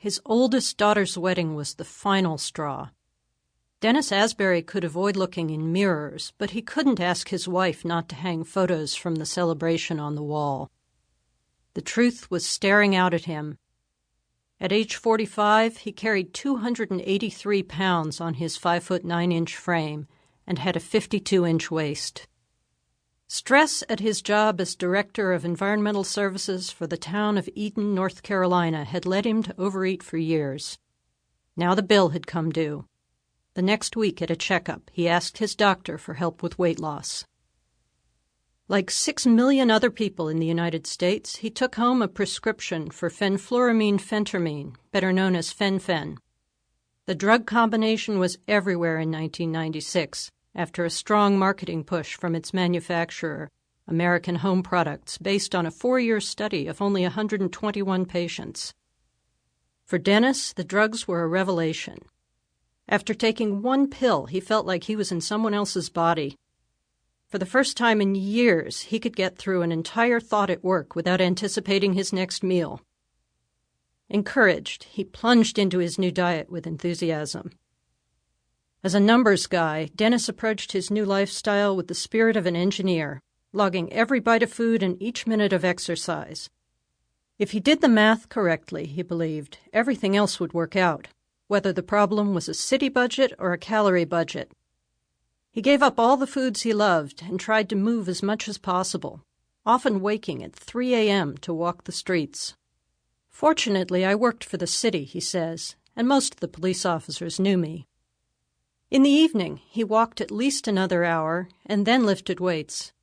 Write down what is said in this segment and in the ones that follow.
His oldest daughter's wedding was the final straw. Dennis Asbury could avoid looking in mirrors, but he couldn't ask his wife not to hang photos from the celebration on the wall. The truth was staring out at him. At age 45, he carried 283 pounds on his 5'9" frame and had a 52-inch waist. Stress at his job as Director of Environmental Services for the town of Eden, North Carolina, had led him to overeat for years. Now the bill had come due. The next week at a checkup, he asked his doctor for help with weight loss. Like 6 million other people in the United States, he took home a prescription for fenfluramine-phentermine, better known as fen-phen. The drug combination was everywhere in 1996, after a strong marketing push from its manufacturer, American Home Products, based on a 4-year study of only 121 patients. For Dennis, the drugs were a revelation. After taking one pill, he felt like he was in someone else's body. For the first time in years, he could get through an entire thought at work without anticipating his next meal. Encouraged, he plunged into his new diet with enthusiasm. As a numbers guy, Dennis approached his new lifestyle with the spirit of an engineer, logging every bite of food and each minute of exercise. If he did the math correctly, he believed, everything else would work out, whether the problem was a city budget or a calorie budget. He gave up all the foods he loved and tried to move as much as possible, often waking at 3 a.m. to walk the streets. Fortunately, I worked for the city, he says, and most of the police officers knew me. In the evening, he walked at least another hour and then lifted weights.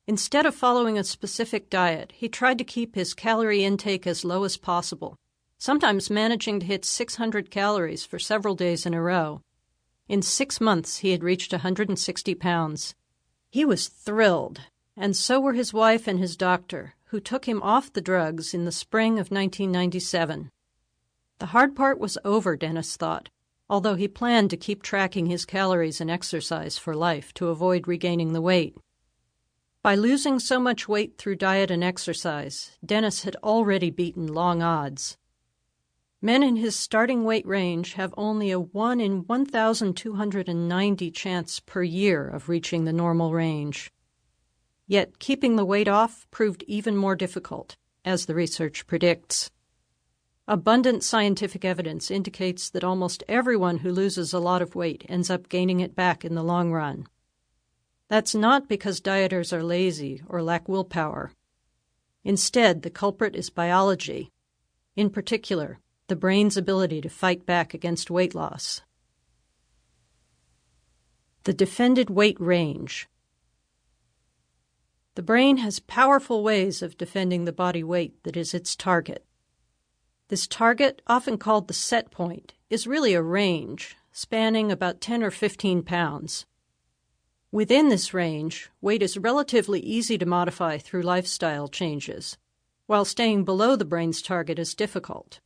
Instead of following a specific diet, he tried to keep his calorie intake as low as possible, sometimes managing to hit 600 calories for several days in a row. In 6 months, he had reached 160 pounds. He was thrilled, and so were his wife and his doctor, who took him off the drugs in the spring of 1997. The hard part was over, Dennis thought, although he planned to keep tracking his calories and exercise for life to avoid regaining the weight. By losing so much weight through diet and exercise, Dennis had already beaten long odds. Men in his starting weight range have only a 1 in 1,290 chance per year of reaching the normal range. Yet keeping the weight off proved even more difficult, as the research predicts. Abundant scientific evidence indicates that almost everyone who loses a lot of weight ends up gaining it back in the long run. That's not because dieters are lazy or lack willpower. Instead, the culprit is biology. In particular, the brain's ability to fight back against weight loss. The defended weight range. The brain has powerful ways of defending the body weight that is its target. This target, often called the set point, is really a range, spanning about 10 or 15 pounds. Within this range, weight is relatively easy to modify through lifestyle changes, while staying below the brain's target is difficult.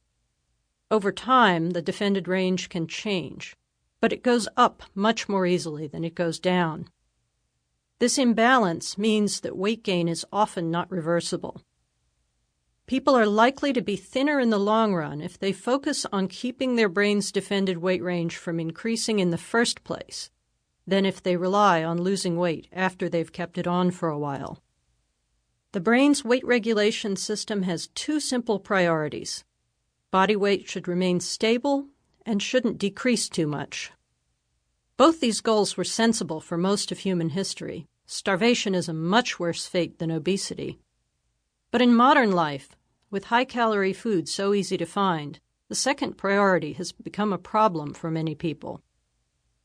Over time, the defended range can change, but it goes up much more easily than it goes down. This imbalance means that weight gain is often not reversible. People are likely to be thinner in the long run if they focus on keeping their brain's defended weight range from increasing in the first place, than if they rely on losing weight after they've kept it on for a while. The brain's weight regulation system has 2 simple priorities. Body weight should remain stable and shouldn't decrease too much. Both these goals were sensible for most of human history. Starvation is a much worse fate than obesity. But in modern life, with high-calorie food so easy to find, the second priority has become a problem for many people.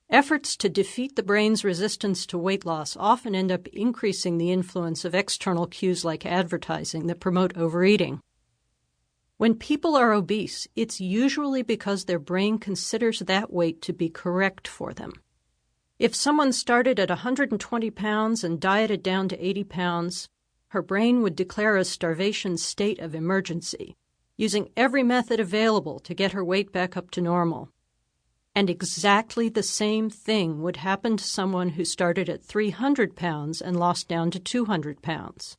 Efforts to defeat the brain's resistance to weight loss often end up increasing the influence of external cues like advertising that promote overeating. When people are obese, it's usually because their brain considers that weight to be correct for them. If someone started at 120 pounds and dieted down to 80 pounds, her brain would declare a starvation state of emergency, using every method available to get her weight back up to normal. And exactly the same thing would happen to someone who started at 300 pounds and lost down to 200 pounds.